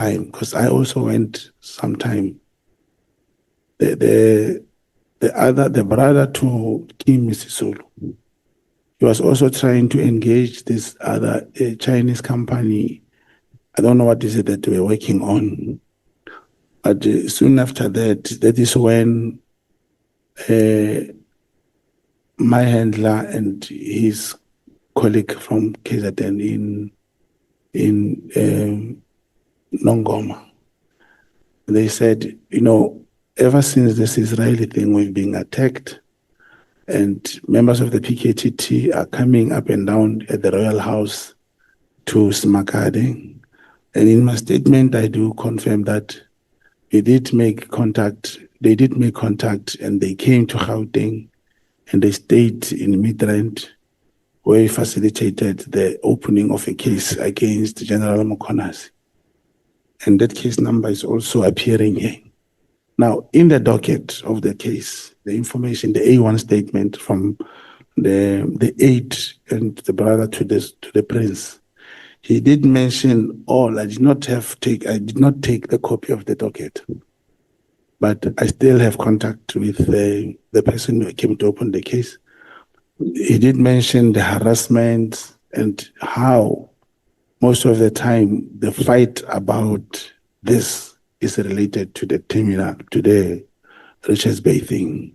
time, because I also went sometime. The brother to Kim Misisulu, he was also trying to engage this other Chinese company. I don't know what is it that we're working on. But soon after that, that is when my handler and his colleague from KZN in Nongoma, they said, ever since this Israeli thing, we've been attacked, and members of the PKTT are coming up and down at the Royal House to Smakade. And in my statement, I do confirm that they did make contact, and they came to Gauteng, and they stayed in Midrand, where we facilitated the opening of a case against General Mcconas. And that case number is also appearing here. Now, in the docket of the case, the information, the A1 statement from the aide and the brother to the prince, he did mention all. I did not take the copy of the docket, but I still have contact with the person who came to open the case. He did mention the harassment and how most of the time the fight about this is related to the terminal, to the Richards Bay thing,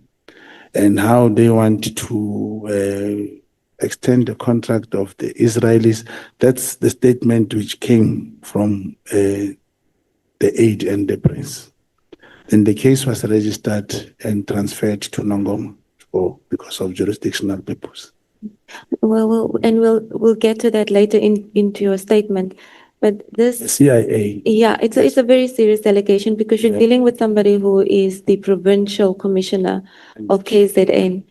and how they want to extend the contract of the Israelis. That's the statement which came from the aide and the prince. Then the case was registered and transferred to Nongoma because of jurisdictional purpose. We'll get to that later into your statement. But this the CIA. Yeah, it's a very serious allegation, because you're dealing with somebody who is the provincial commissioner of KZN,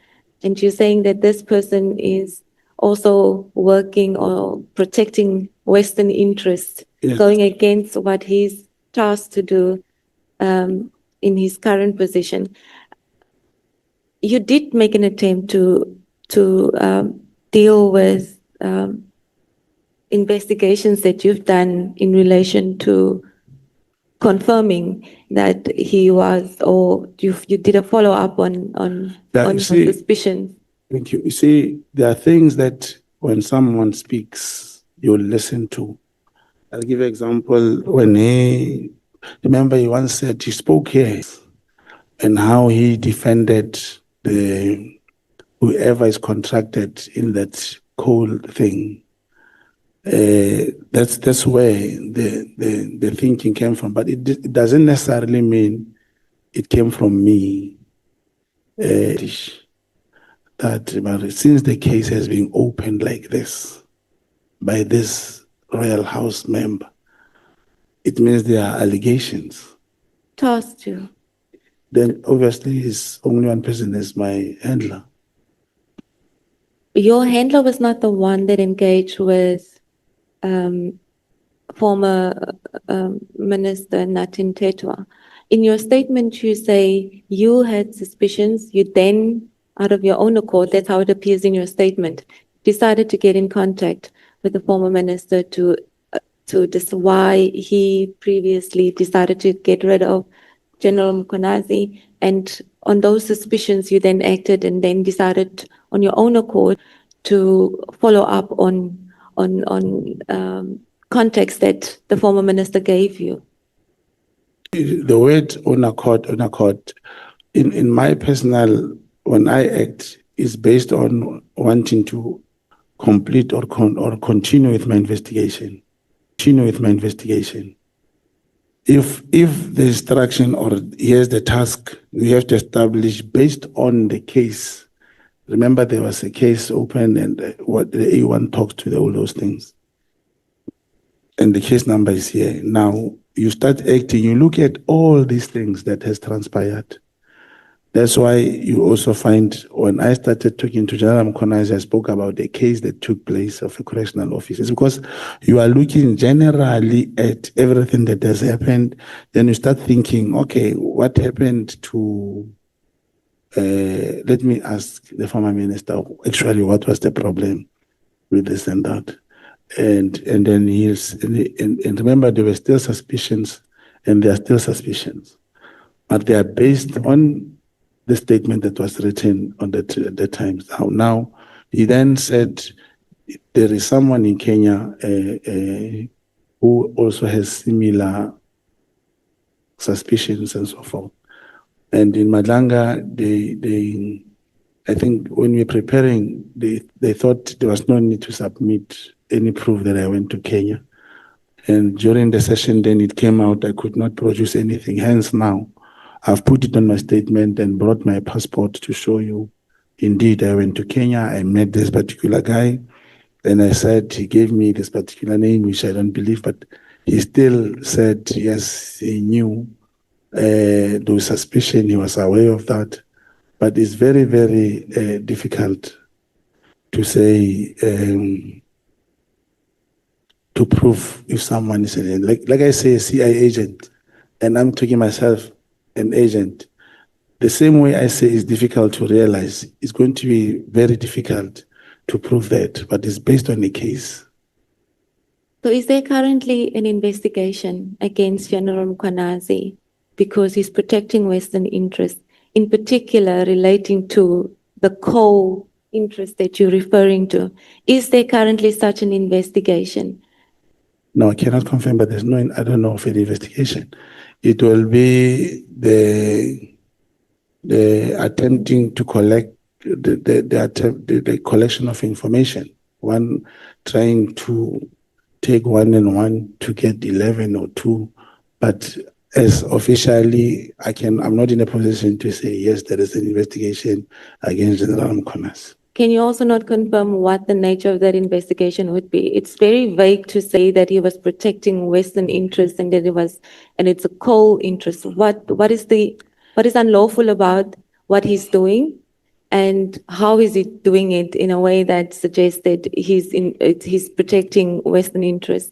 and you're saying that this person is also working or protecting Western interests, going against what he's tasked to do in his current position. You did make an attempt to deal with investigations that you've done in relation to confirming that he was, or you did a follow-up on suspicions. Thank you. You see, there are things that when someone speaks, you listen to. I'll give you an example. Remember he once said, he spoke here, and how he defended whoever is contracted in that coal thing. That's where the thinking came from, but it doesn't necessarily mean it came from me. That since the case has been opened like this by this Royal House member, it means there are allegations. Tossed you. Then obviously his only one person is my handler. Your handler was not the one that engaged with former Minister Natin Tetwa. In your statement, you say you had suspicions. You then, out of your own accord, that's how it appears in your statement, decided to get in contact with the former minister to why he previously decided to get rid of General Mcconas. And on those suspicions, you then acted and then decided on your own accord to follow up on context that the former minister gave you. The word on accord, in my personal, when I act, is based on wanting to complete or continue with my investigation. If the instruction or here's the task, we have to establish based on the case. Remember, there was a case open, and what the A1 talked to all those things. And the case number is here. Now, you start acting, you look at all these things that has transpired. That's why you also find, when I started talking to General Mcconas, I spoke about the case that took place of a correctional officer. It's because you are looking generally at everything that has happened. Then you start thinking, okay, what happened to... let me ask the former minister, actually, what was the problem with this and that? and then and remember, there were still suspicions, and there are still suspicions, but they are based on the statement that was written on the Times. Now, he then said there is someone in Kenya who also has similar suspicions and so forth. And in Madlanga, I think when we were preparing, they thought there was no need to submit any proof that I went to Kenya. And during the session, then it came out I could not produce anything. Hence now, I've put it on my statement and brought my passport to show you, indeed, I went to Kenya, I met this particular guy, and I said, he gave me this particular name, which I don't believe, but he still said, yes, he knew. There was suspicion, he was aware of that. But it's very, very difficult to say, to prove if someone is an agent. Like I say, a CIA agent, and I'm talking myself an agent. The same way I say it's difficult to realize, it's going to be very difficult to prove that, but it's based on a case. So is there currently an investigation against General Mcconas because he's protecting Western interests, in particular relating to the coal interest that you're referring to? Is there currently such an investigation? No, I cannot confirm, but there's no, I don't know of any investigation. It will be the attempting to collect the collection of information, one trying to take 1 and 1 to get 11 or 2, but as officially, I'm not in a position to say, yes, there is an investigation against General Mcconas. Can you also not confirm what the nature of that investigation would be? It's very vague to say that he was protecting Western interests and that it's a coal interest. What is unlawful about what he's doing, and how is he doing it in a way that suggests that he's protecting Western interests?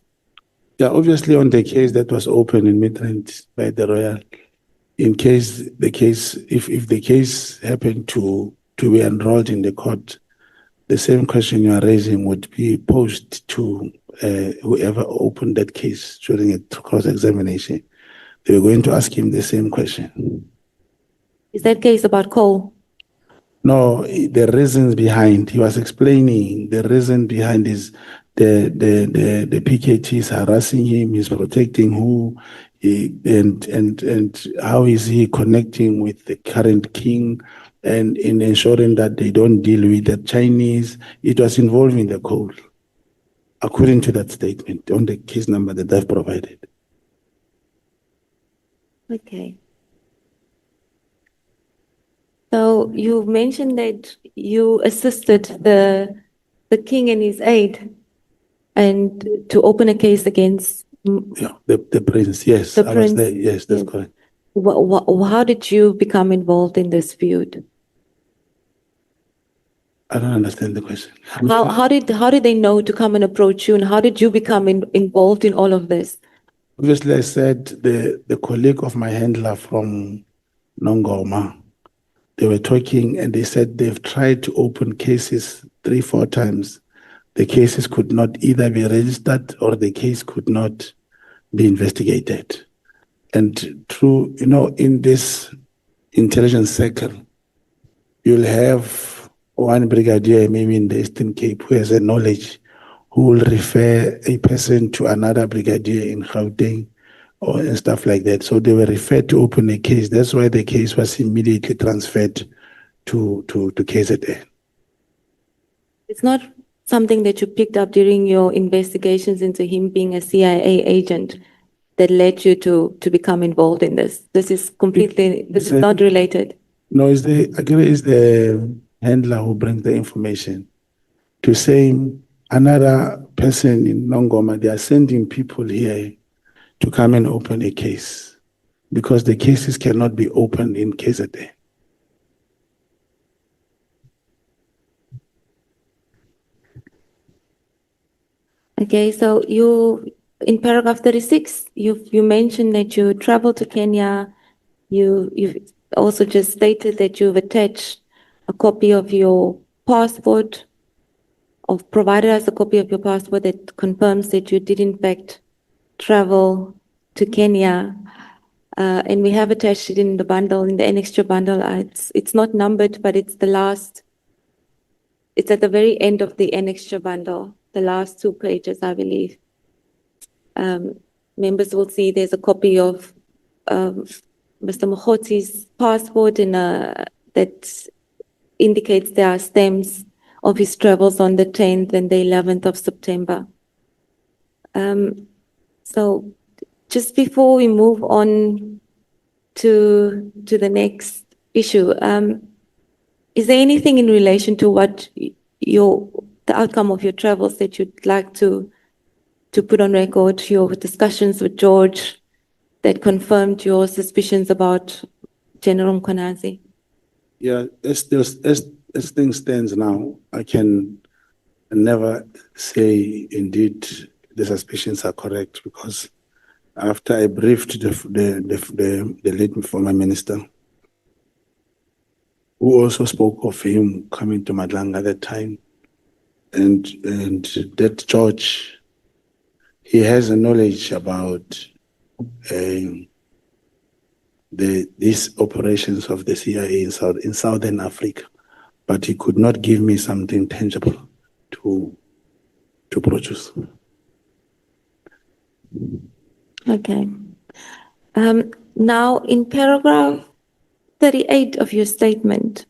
Yeah, obviously on the case that was opened in Midrand by the Royal, in case if the case happened to be enrolled in the court, the same question you are raising would be posed to whoever opened that case during a cross-examination. They were going to ask him the same question. Is that case about coal? No, the reasons behind, he was explaining the reason behind is the PKT is harassing him, he's protecting who, and how is he connecting with the current king and in ensuring that they don't deal with the Chinese. It was involving the coal, according to that statement on the case number that I've provided. Okay. So you mentioned that you assisted the king and his aide and to open a case against the prince. Yes, the I prince. was there. Yes, that's correct. How did you become involved in this feud? I don't understand the question. How did they know to come and approach you, and how did you become involved in all of this? Obviously, I said the colleague of my handler from Nongoma, they were talking and they said they've tried to open cases 3-4 times. The cases could not either be registered or the case could not be investigated. And through, in this intelligence circle, you'll have one brigadier, maybe in the Eastern Cape, who has a knowledge, who will refer a person to another brigadier in Gauteng and stuff like that. So they were referred to open a case. That's why the case was immediately transferred to KZN. It's not something that you picked up during your investigations into him being a CIA agent that led you to become involved in this. This is not related. No, it's the handler who brings the information to say another person in Nongoma, they are sending people here to come and open a case because the cases cannot be opened in KZN. Okay, so in paragraph 36, you mentioned that you traveled to Kenya. You've also just stated that you've attached a copy of your passport provided us a copy of your passport that confirms that you did in fact travel to Kenya. And we have attached it in the bundle, in the annexure bundle. It's not numbered, but it's the last, it's at the very end of the annexure bundle, the last 2 pages, I believe. Members will see there's a copy of Mr. Mogotsi's passport and that indicates there are stamps of his travels on the 10th and the 11th of September. So just before we move on to the next issue, is there anything in relation to what the outcome of your travels that you'd like to put on record, your discussions with George that confirmed your suspicions about General Mcconas? Yeah, as things stands now, I can never say indeed the suspicions are correct, because after I briefed the late former minister, who also spoke of him coming to Nhlanhla at that time, and that George, he has a knowledge about these operations of the CIA in Southern Africa, but he could not give me something tangible to produce. Okay. Now, in paragraph 38 of your statement,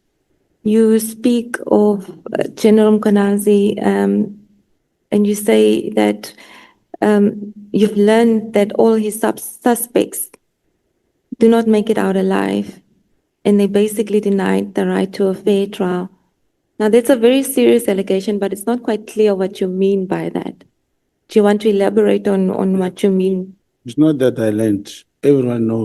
you speak of General Mcconas, and you say that you've learned that all his suspects do not make it out alive, and they basically denied the right to a fair trial. Now, that's a very serious allegation, but it's not quite clear what you mean by that. Do you want to elaborate on what you mean? It's not that I learned. Everyone knows